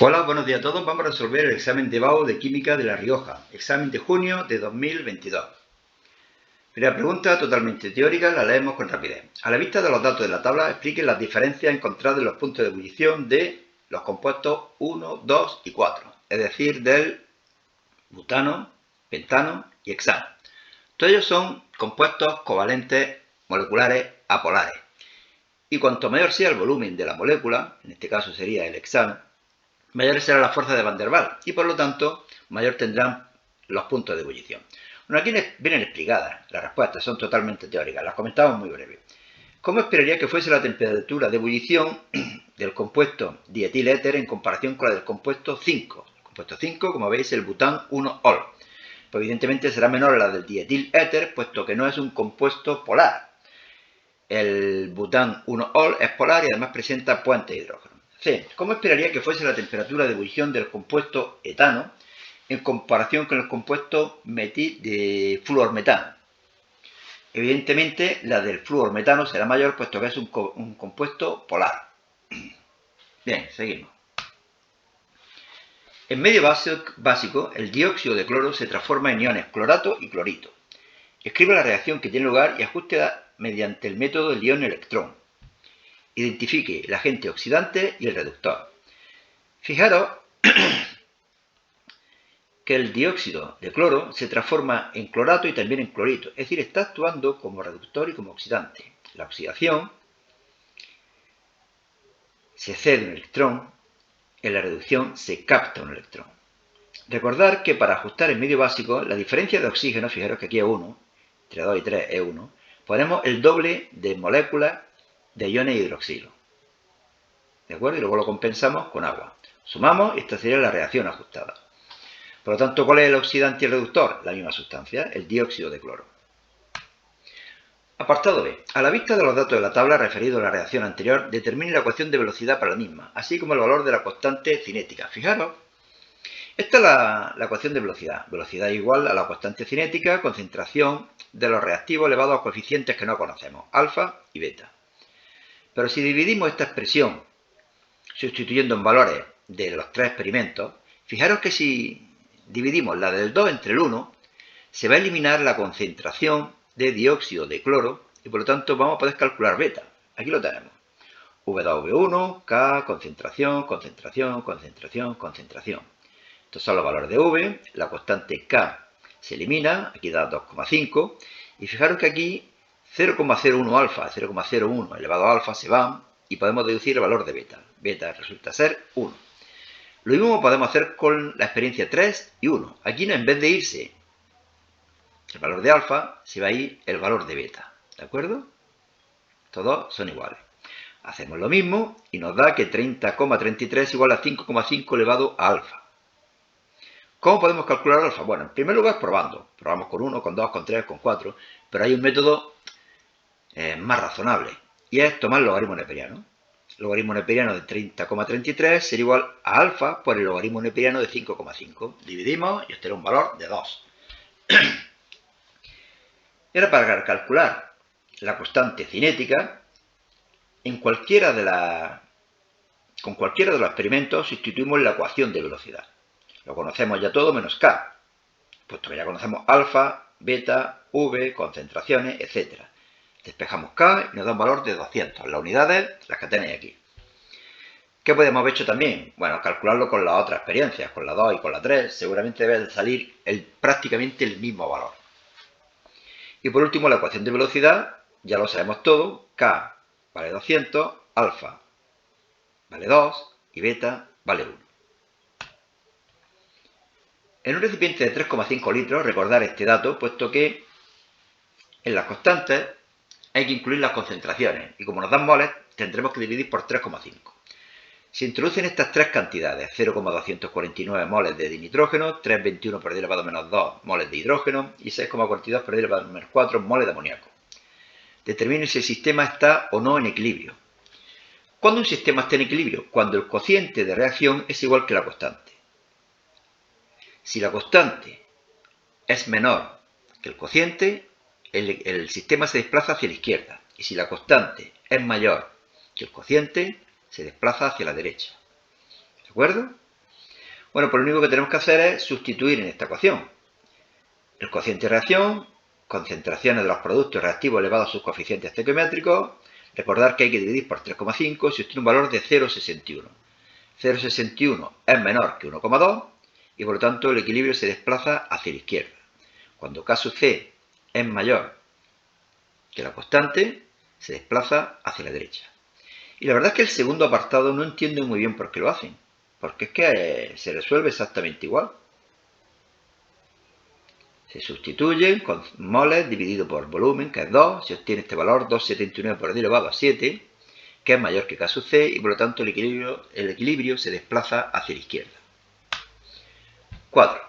Hola, buenos días a todos. Vamos a resolver el examen de BAO de Química de La Rioja, examen de junio de 2022. Primera pregunta, totalmente teórica, la leemos con rapidez. A la vista de los datos de la tabla, expliquen las diferencias encontradas en los puntos de ebullición de los compuestos 1, 2 y 4, es decir, del butano, pentano y hexano. Todos ellos son compuestos covalentes moleculares apolares. Y cuanto mayor sea el volumen de la molécula, en este caso sería el hexano, mayor será la fuerza de Van der Waals y por lo tanto mayor tendrán los puntos de ebullición. Bueno, aquí vienen explicadas las respuestas, son totalmente teóricas, las comentamos muy breve. ¿Cómo esperaría que fuese la temperatura de ebullición del compuesto dietiléter en comparación con la del compuesto 5? El compuesto 5, como veis, es el bután 1-ol. Pues evidentemente será menor a la del dietiléter, puesto que no es un compuesto polar. El bután 1-ol es polar y además presenta puentes de hidrógeno. C. ¿Cómo esperaría que fuese la temperatura de ebullición del compuesto etano en comparación con el compuesto de fluormetano? Evidentemente, la del fluormetano será mayor, puesto que es un compuesto polar. Bien, seguimos. En medio básico, el dióxido de cloro se transforma en iones clorato y clorito. Escribe la reacción que tiene lugar y ajuste mediante el método del ion-electrón. Identifique el agente oxidante y el reductor. Fijaros que el dióxido de cloro se transforma en clorato y también en clorito, es decir, está actuando como reductor y como oxidante. La oxidación se cede un electrón, en la reducción se capta un electrón. Recordar que para ajustar el medio básico, la diferencia de oxígeno, fijaros que aquí es 1, entre 2 y 3 es 1, ponemos el doble de moléculas de iones hidroxilo. ¿De acuerdo? Y luego lo compensamos con agua. Sumamos y esta sería la reacción ajustada. Por lo tanto, ¿cuál es el oxidante y el reductor? La misma sustancia, el dióxido de cloro. Apartado B. A la vista de los datos de la tabla referidos a la reacción anterior, determine la ecuación de velocidad para la misma, así como el valor de la constante cinética. Fijaros, esta es la ecuación de velocidad. Velocidad igual a la constante cinética, concentración de los reactivos elevado a coeficientes que no conocemos, alfa y beta. Pero si dividimos esta expresión sustituyendo en valores de los tres experimentos, fijaros que si dividimos la del 2 entre el 1, se va a eliminar la concentración de dióxido de cloro y por lo tanto vamos a poder calcular beta. Aquí lo tenemos. V2V1, K, concentración, concentración, concentración, concentración. Estos son los valores de V, la constante K se elimina, aquí da 2,5 y fijaros que aquí 0,01 alfa, 0,01 elevado a alfa se van y podemos deducir el valor de beta. Beta resulta ser 1. Lo mismo podemos hacer con la experiencia 3 y 1. Aquí en vez de irse el valor de alfa, se va a ir el valor de beta. ¿De acuerdo? Estos dos son iguales. Hacemos lo mismo y nos da que 30,33 igual a 5,5 elevado a alfa. ¿Cómo podemos calcular alfa? Bueno, en primer lugar probando. Probamos con 1, con 2, con 3, con 4. Pero hay un método más razonable. Y es tomar el logaritmo neperiano. El logaritmo neperiano de 30,33 será igual a alfa por el logaritmo neperiano de 5,5. Dividimos y obtenemos un valor de 2. Era para calcular la constante cinética con cualquiera de los experimentos sustituimos la ecuación de velocidad. Lo conocemos ya todo menos K, puesto que ya conocemos alfa, beta, V, concentraciones, etc. Despejamos K y nos da un valor de 200. Las unidades, las que tenéis aquí. ¿Qué podemos haber hecho también? Bueno, calcularlo con las otras experiencias, con la 2 y con la 3, seguramente debe salir prácticamente el mismo valor. Y por último, la ecuación de velocidad, ya lo sabemos todo, K vale 200, alfa vale 2 y beta vale 1. En un recipiente de 3,5 litros, recordar este dato, puesto que en las constantes hay que incluir las concentraciones, y como nos dan moles, tendremos que dividir por 3,5. Se introducen estas tres cantidades, 0,249 moles de dinitrógeno, 3,21 por 10 elevado a menos 2 moles de hidrógeno y 6,42 por 10 elevado a menos 4 moles de amoníaco. Determine si el sistema está o no en equilibrio. ¿Cuándo un sistema está en equilibrio? Cuando el cociente de reacción es igual que la constante. Si la constante es menor que el cociente, el sistema se desplaza hacia la izquierda. Y si la constante es mayor que el cociente, se desplaza hacia la derecha. ¿De acuerdo? Bueno, pues lo único que tenemos que hacer es sustituir en esta ecuación el cociente de reacción, concentraciones de los productos reactivos elevados a sus coeficientes estequiométricos. Recordar que hay que dividir por 3,5 si obtiene un valor de 0,61. 0,61 es menor que 1,2 y por lo tanto el equilibrio se desplaza hacia la izquierda. Cuando K sub C es mayor que la constante, se desplaza hacia la derecha. Y la verdad es que el segundo apartado no entiendo muy bien por qué lo hacen, porque es que se resuelve exactamente igual. Se sustituyen con moles dividido por volumen, que es 2, se obtiene este valor 2,79 por 10 elevado a 7, que es mayor que K sub C, y por lo tanto el equilibrio se desplaza hacia la izquierda. 4.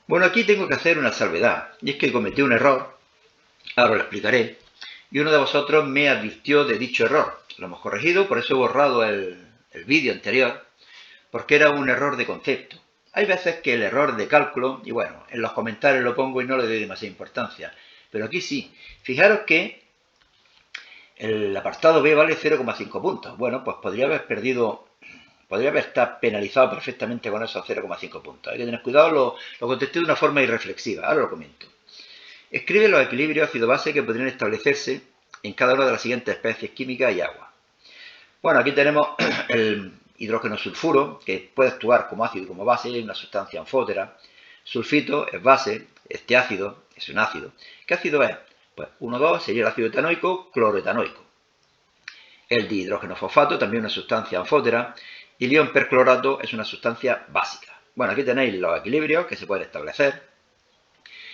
Bueno, aquí tengo que hacer una salvedad, y es que cometí un error, ahora lo explicaré, y uno de vosotros me advirtió de dicho error. Lo hemos corregido, por eso he borrado el vídeo anterior, porque era un error de concepto. Hay veces que el error de cálculo, y bueno, en los comentarios lo pongo y no le doy demasiada importancia, pero aquí sí. Fijaros que el apartado B vale 0,5 puntos. Bueno, pues podría haber estado penalizado perfectamente con esos 0,5 puntos. Hay que tener cuidado, lo contesté de una forma irreflexiva, ahora lo comento. Escribe los equilibrios ácido-base que podrían establecerse en cada una de las siguientes especies químicas y agua. Bueno, aquí tenemos el hidrógeno sulfuro, que puede actuar como ácido y como base, es una sustancia anfótera. Sulfito es base, este ácido es un ácido. ¿Qué ácido es? Pues 1,2 sería el ácido etanoico, cloroetanoico. El dihidrógeno fosfato, también una sustancia anfótera, y el ion perclorato es una sustancia básica. Bueno, aquí tenéis los equilibrios que se pueden establecer.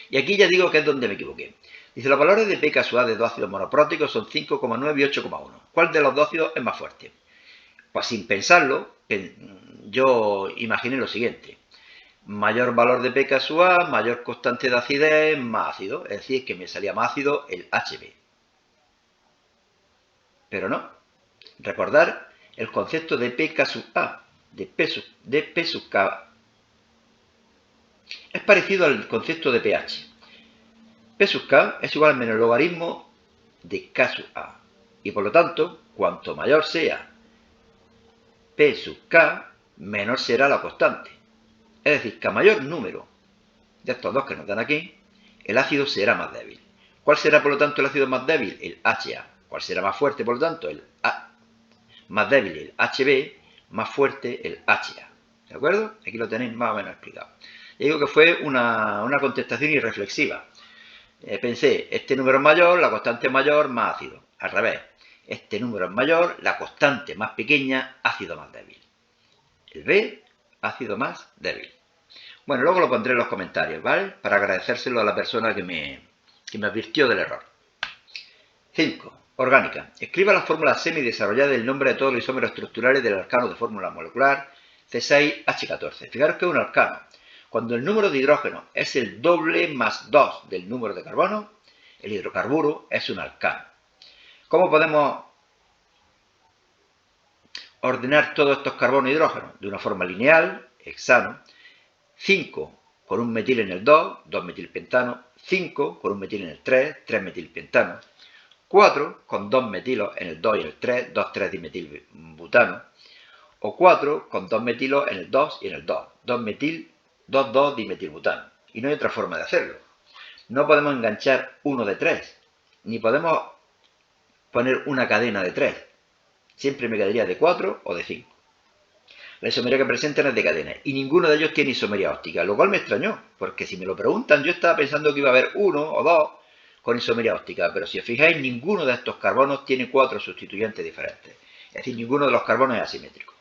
Y aquí ya digo que es donde me equivoqué. Dice, los valores de pK sub A de dos ácidos monopróticos son 5,9 y 8,1. ¿Cuál de los dos ácidos es más fuerte? Pues sin pensarlo, yo imaginé lo siguiente. Mayor valor de pK sub A, mayor constante de acidez, más ácido. Es decir, que me salía más ácido el HB. Pero no. Recordar el concepto de pK sub A, de P sub K. Es parecido al concepto de pH. P sub K es igual al menos el logaritmo de K sub A. Y por lo tanto, cuanto mayor sea P sub K, menor será la constante. Es decir, que a mayor número de estos dos que nos dan aquí, el ácido será más débil. ¿Cuál será, por lo tanto, el ácido más débil? El HA. ¿Cuál será más fuerte, por lo tanto? El A. Más débil el HB, más fuerte el HA. ¿De acuerdo? Aquí lo tenéis más o menos explicado. Ya digo que fue una contestación irreflexiva. Pensé, este número es mayor, la constante es mayor, más ácido. Al revés, este número es mayor, la constante más pequeña, ácido más débil. El B, ácido más débil. Bueno, luego lo pondré en los comentarios, ¿vale? Para agradecérselo a la persona que me advirtió del error. 5. Orgánica. Escriba la fórmula semi-desarrollada del nombre de todos los isómeros estructurales del alcano de fórmula molecular C6H14. Fijaros que es un alcano. Cuando el número de hidrógeno es el doble más 2 del número de carbono, el hidrocarburo es un alcano. ¿Cómo podemos ordenar todos estos carbonos e hidrógenos? De una forma lineal, hexano. 5 con un metil en el 2, 2-metilpentano. 5 con un metil en el 3, 3-metilpentano. 4 con 2 metilos en el 2 y en el 3, 2,3-dimetilbutano. O 4 con 2 metilos en el 2 y en el 2, 2,2-dimetilbutano. Y no hay otra forma de hacerlo. No podemos enganchar uno de 3, ni podemos poner una cadena de 3. Siempre me quedaría de 4 o de 5. La isomería que presentan es de cadena y ninguno de ellos tiene isomería óptica, lo cual me extrañó, porque si me lo preguntan yo estaba pensando que iba a haber uno o dos con isomería óptica, pero si os fijáis ninguno de estos carbonos tiene 4 sustituyentes diferentes, es decir, ninguno de los carbonos es asimétrico.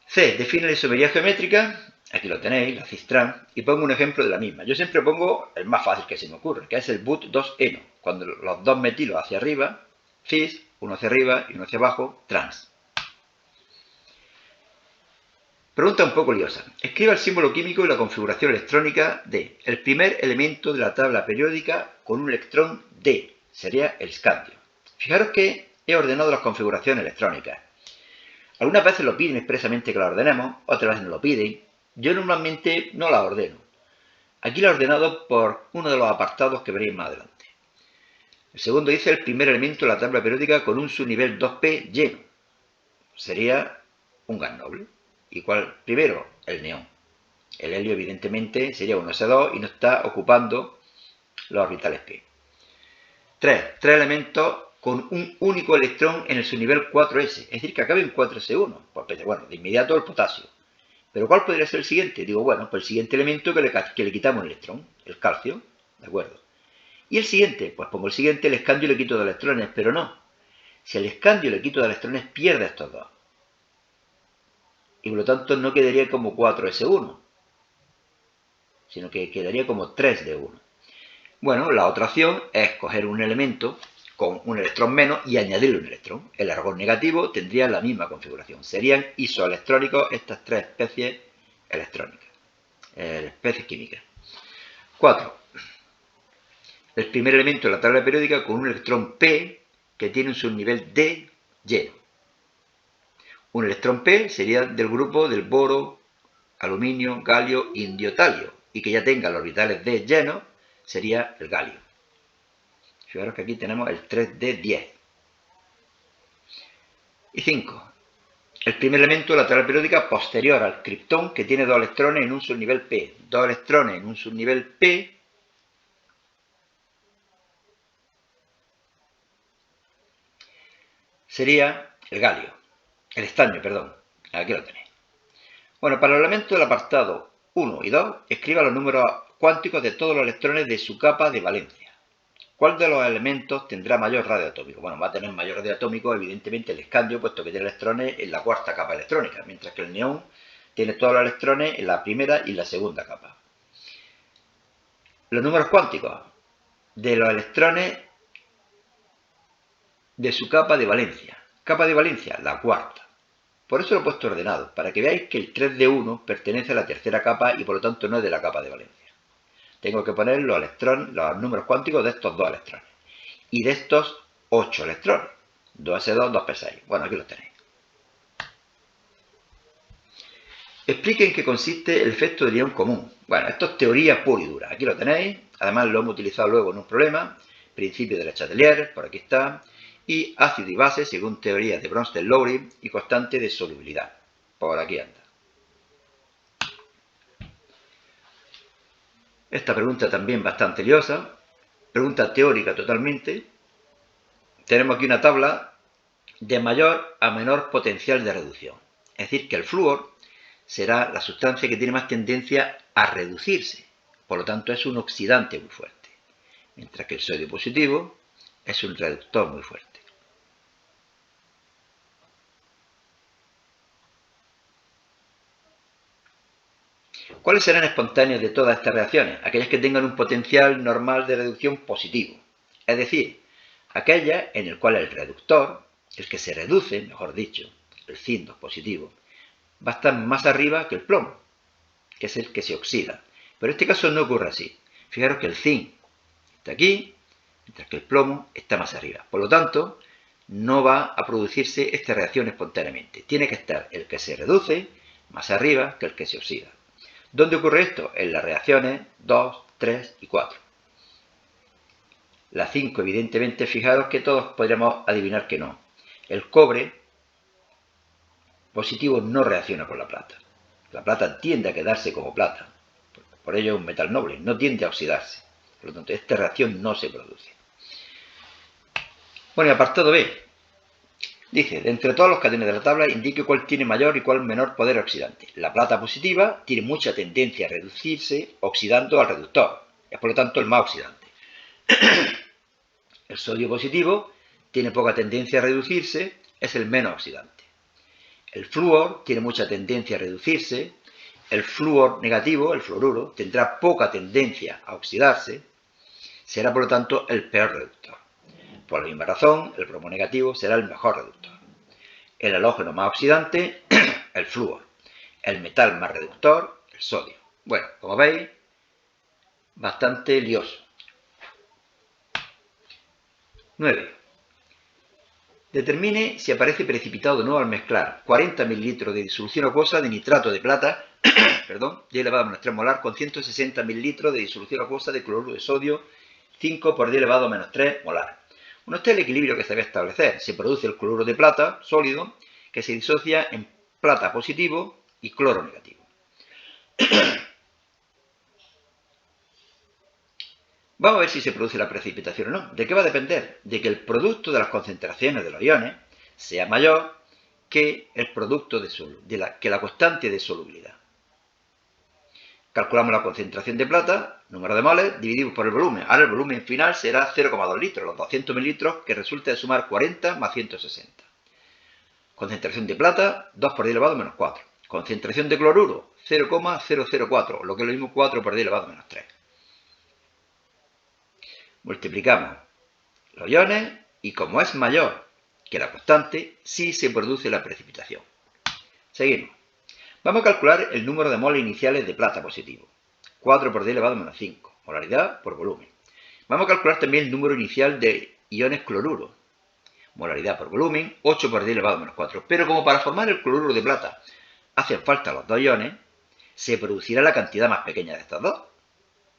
C. Define la isomería geométrica, aquí lo tenéis, la cis-trans, y pongo un ejemplo de la misma. Yo siempre pongo el más fácil que se me ocurre, que es el but2-eno, cuando los dos metilos hacia arriba, cis, uno hacia arriba y uno hacia abajo, trans. Pregunta un poco liosa. Escriba el símbolo químico y la configuración electrónica de el primer elemento de la tabla periódica con un electrón D. Sería el scandio. Fijaros que he ordenado las configuraciones electrónicas. Algunas veces lo piden expresamente que la ordenemos, otras veces no lo piden. Yo normalmente no la ordeno. Aquí la he ordenado por uno de los apartados que veréis más adelante. El segundo dice el primer elemento de la tabla periódica con un subnivel 2p lleno. sería un gas noble. ¿Y cuál? Primero, el neón. El helio, evidentemente, sería un S2 y no está ocupando los orbitales p. 3 elementos con un único electrón en el subnivel 4s, es decir, que acabe en 4s1. Pues, bueno, de inmediato el potasio. ¿Pero cuál podría ser el siguiente? Digo, bueno, pues el siguiente elemento que le quitamos un electrón, el calcio, ¿de acuerdo? ¿Y el siguiente? Pues pongo el siguiente, el escandio le quito 2 electrones, pero no. Si al escandio le quito 2 electrones, pierde estos dos. Y por lo tanto no quedaría como 4s1, sino que quedaría como 3d1. Bueno, la otra opción es coger un elemento con un electrón menos y añadirle un electrón. El argón negativo tendría la misma configuración. Serían isoelectrónicos estas tres especies electrónicas, especies químicas. 4. El primer elemento de la tabla periódica con un electrón P que tiene un subnivel D lleno. Un electrón P sería del grupo del boro, aluminio, galio, indio, talio, y que ya tenga los orbitales D llenos sería el galio. Fijaros que aquí tenemos el 3D10. Y 5. El primer elemento de la tabla periódica posterior al criptón que tiene 2 electrones en un subnivel P. 2 electrones en un subnivel P sería el galio. El estaño, perdón. Aquí lo tenéis. Bueno, para los elementos del apartado 1 y 2, escriba los números cuánticos de todos los electrones de su capa de valencia. ¿Cuál de los elementos tendrá mayor radio atómico? Bueno, va a tener mayor radio atómico, evidentemente, el escandio, puesto que tiene electrones en la cuarta capa electrónica, mientras que el neón tiene todos los electrones en la primera y la segunda capa. Los números cuánticos de los electrones de su capa de valencia. Capa de valencia, la cuarta. Por eso lo he puesto ordenado, para que veáis que el 3D1 pertenece a la tercera capa y por lo tanto no es de la capa de valencia. Tengo que poner los números cuánticos de estos 2 electrones. Y de estos 8 electrones. 2s2, 2p6. Bueno, aquí los tenéis. Explique en qué consiste el efecto del ion común. Bueno, esto es teoría pura y dura. Aquí lo tenéis. Además lo hemos utilizado luego en un problema. Principio de Le Chatelier, por aquí está. Y ácido y base, según teoría de Bronsted-Lowry, y constante de solubilidad. Por aquí anda. Esta pregunta también bastante liosa. Pregunta teórica totalmente. Tenemos aquí una tabla de mayor a menor potencial de reducción. Es decir, que el flúor será la sustancia que tiene más tendencia a reducirse. Por lo tanto, es un oxidante muy fuerte. Mientras que el sodio positivo es un reductor muy fuerte. ¿Cuáles serán espontáneas de todas estas reacciones? Aquellas que tengan un potencial normal de reducción positivo. Es decir, aquellas en el cual el reductor, el que se reduce, mejor dicho, el zinc positivo, va a estar más arriba que el plomo, que es el que se oxida. Pero en este caso no ocurre así. Fijaros que el zinc está aquí, mientras que el plomo está más arriba. Por lo tanto, no va a producirse esta reacción espontáneamente. Tiene que estar el que se reduce más arriba que el que se oxida. ¿Dónde ocurre esto? En las reacciones 2, 3 y 4. La 5, evidentemente, fijaros que todos podríamos adivinar que no. El cobre positivo no reacciona con la plata. La plata tiende a quedarse como plata. Por ello es un metal noble, no tiende a oxidarse. Por lo tanto, esta reacción no se produce. Bueno, y apartado B. Dice, de entre todos los cationes de la tabla, indique cuál tiene mayor y cuál menor poder oxidante. La plata positiva tiene mucha tendencia a reducirse oxidando al reductor. Es por lo tanto el más oxidante. El sodio positivo tiene poca tendencia a reducirse, es el menos oxidante. El flúor tiene mucha tendencia a reducirse. El flúor negativo, el fluoruro, tendrá poca tendencia a oxidarse. Será por lo tanto el peor reductor. Por la misma razón, el bromo negativo será el mejor reductor. El halógeno más oxidante, el flúor. El metal más reductor, el sodio. Bueno, como veis, bastante lioso. 9. Determine si aparece precipitado o no al mezclar 40 ml de disolución acuosa de nitrato de plata, y elevado a menos 3 molar, con 160 ml de disolución acuosa de cloruro de sodio, 5 por 10 elevado a menos 3 molar. Bueno, este es el equilibrio que se debe establecer. Se produce el cloruro de plata sólido que se disocia en plata positivo y cloro negativo. Vamos a ver si se produce la precipitación o no. ¿De qué va a depender? De que el producto de las concentraciones de los iones sea mayor que el producto que la constante de solubilidad. Calculamos la concentración de plata, número de moles, dividimos por el volumen. Ahora el volumen final será 0,2 litros, los 200 mililitros, que resulta de sumar 40 más 160. Concentración de plata, 2 por 10 elevado menos 4. Concentración de cloruro, 0,004, lo que es lo mismo 4 por 10 elevado menos 3. Multiplicamos los iones y como es mayor que la constante, sí se produce la precipitación. Seguimos. Vamos a calcular el número de moles iniciales de plata positivo. 4 por 10 elevado menos 5. Molaridad por volumen. Vamos a calcular también el número inicial de iones cloruro. Molaridad por volumen, 8 por 10 elevado menos 4. Pero como para formar el cloruro de plata hacen falta los dos iones, se producirá la cantidad más pequeña de estos dos.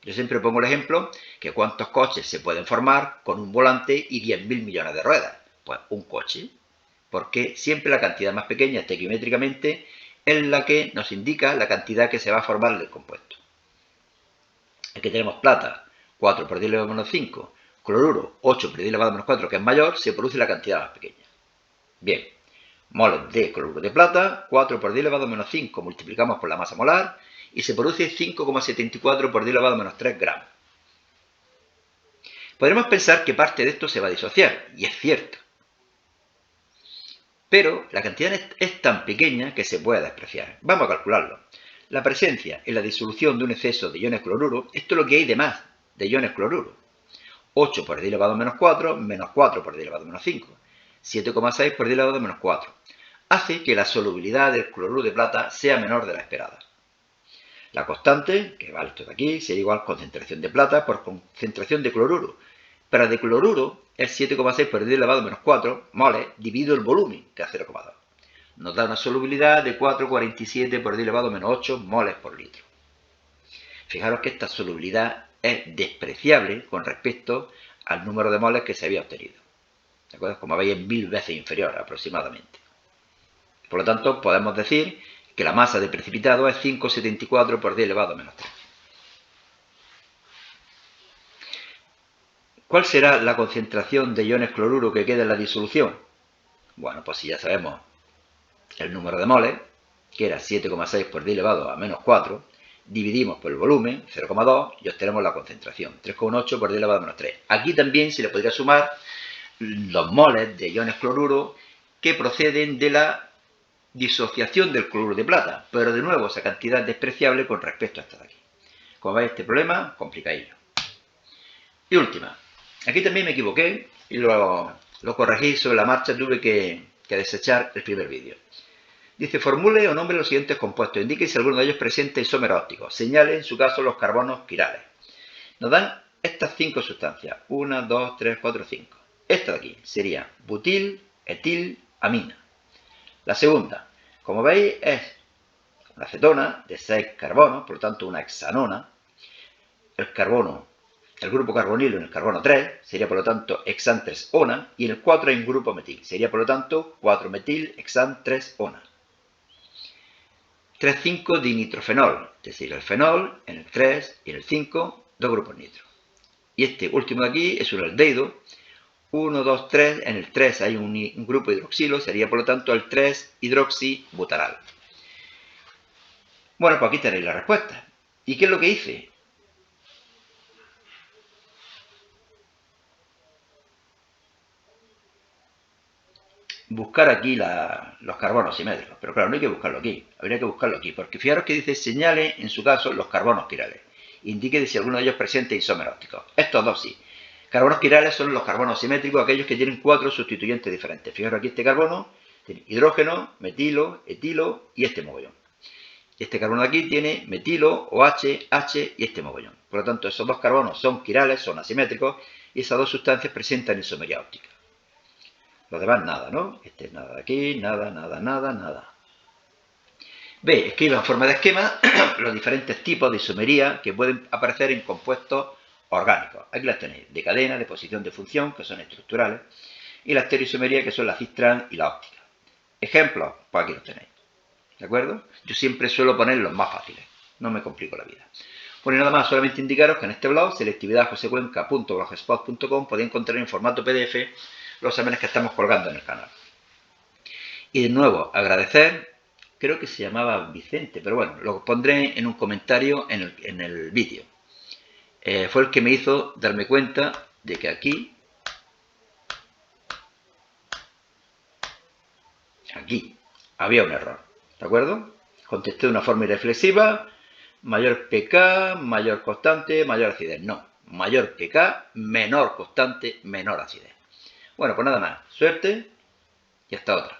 Yo siempre pongo el ejemplo que cuántos coches se pueden formar con un volante y 10.000 millones de ruedas. Pues un coche, porque siempre la cantidad más pequeña estequiométricamente es la que nos indica la cantidad que se va a formar del compuesto. Aquí tenemos plata, 4 por 10 elevado menos 5, cloruro, 8 por 10 elevado menos 4, que es mayor, se produce la cantidad más pequeña. Bien, moles de cloruro de plata, 4 por 10 elevado menos 5, multiplicamos por la masa molar y se produce 5,74 por 10 elevado menos 3 gramos. Podremos pensar que parte de esto se va a disociar, y es cierto. Pero la cantidad es tan pequeña que se puede despreciar. Vamos a calcularlo. La presencia en la disolución de un exceso de iones cloruro, esto es lo que hay de más de iones cloruro. 8 por 10 elevado menos 4, menos 4 por 10 elevado menos 5. 7,6 por 10 elevado menos 4. Hace que la solubilidad del cloruro de plata sea menor de la esperada. La constante, que vale esto de aquí, sería igual concentración de plata por concentración de cloruro. Pero de cloruro es 7,6 por 10 elevado menos 4 moles dividido el volumen, que es 0,2. Nos da una solubilidad de 4,47 por 10 elevado menos 8 moles por litro. Fijaros que esta solubilidad es despreciable con respecto al número de moles que se había obtenido. ¿De acuerdo? Como veis, es 1000 veces inferior aproximadamente. Por lo tanto, podemos decir que la masa de precipitado es 5,74 por 10 elevado menos 3. ¿Cuál será la concentración de iones cloruro que queda en la disolución? Bueno, pues si ya sabemos el número de moles, que era 7,6 por 10 elevado a menos 4, dividimos por el volumen, 0,2, y obtenemos la concentración, 3,8 por 10 elevado a menos 3. Aquí también se le podría sumar los moles de iones cloruro que proceden de la disociación del cloruro de plata, pero de nuevo esa cantidad es despreciable con respecto a esta de aquí. Como veis, este problema complicadillo. Y última. Aquí también me equivoqué y lo corregí sobre la marcha, tuve que desechar el primer vídeo. Dice, formule o nombre los siguientes compuestos, indique si alguno de ellos presenta isómeros ópticos, señale en su caso los carbonos quirales. Nos dan estas 5 sustancias, 1, 2, 3, 4, 5. Esta de aquí sería butil, etil, amina. La segunda, como veis, es una acetona de 6 carbonos, por lo tanto una hexanona. El grupo carbonilo en el carbono 3 sería por lo tanto hexan 3-ona y en el 4 hay un grupo metil, sería por lo tanto 4-metil hexan 3-ona. 3,5 dinitrofenol, es decir, el fenol en el 3 y en el 5, dos grupos nitro. Y este último de aquí es un aldehído, 1, 2, 3, en el 3 hay un grupo hidroxilo, sería por lo tanto el 3-hidroxibutaral. Bueno, pues aquí tenéis la respuesta. ¿Y qué es lo que hice? Buscar aquí los carbonos simétricos, pero claro, no hay que buscarlo aquí, habría que buscarlo aquí, porque fijaros que dice señale, en su caso, los carbonos quirales. Indique si alguno de ellos presenta isómeros ópticos. Estos dos sí. Carbonos quirales son los carbonos simétricos, aquellos que tienen 4 sustituyentes diferentes. Fijaros aquí este carbono, tiene hidrógeno, metilo, etilo y este mogollón. Este carbono de aquí tiene metilo, OH, H y este mogollón. Por lo tanto, esos dos carbonos son quirales, son asimétricos, y esas dos sustancias presentan isomería óptica. Los demás nada, ¿no? Este es nada de aquí, nada, nada, nada, nada. B. Escriba en forma de esquema los diferentes tipos de isomería que pueden aparecer en compuestos orgánicos. Aquí las tenéis, de cadena, de posición de función, que son estructurales, y la estereoisomería, que son la cis-trans y la óptica. Ejemplos, pues aquí los tenéis. ¿De acuerdo? Yo siempre suelo poner los más fáciles. No me complico la vida. Bueno, y nada más, solamente indicaros que en este blog, selectividadjosecuenca.blogspot.com, podéis encontrar en formato PDF los exámenes que estamos colgando en el canal. Y de nuevo, agradecer, creo que se llamaba Vicente, pero bueno, lo pondré en un comentario en el vídeo. Fue el que me hizo darme cuenta de que aquí había un error. ¿De acuerdo? Contesté de una forma irreflexiva, mayor pK, mayor constante, mayor acidez. No, mayor pK, menor constante, menor acidez. Bueno, pues nada más. Suerte y hasta otra.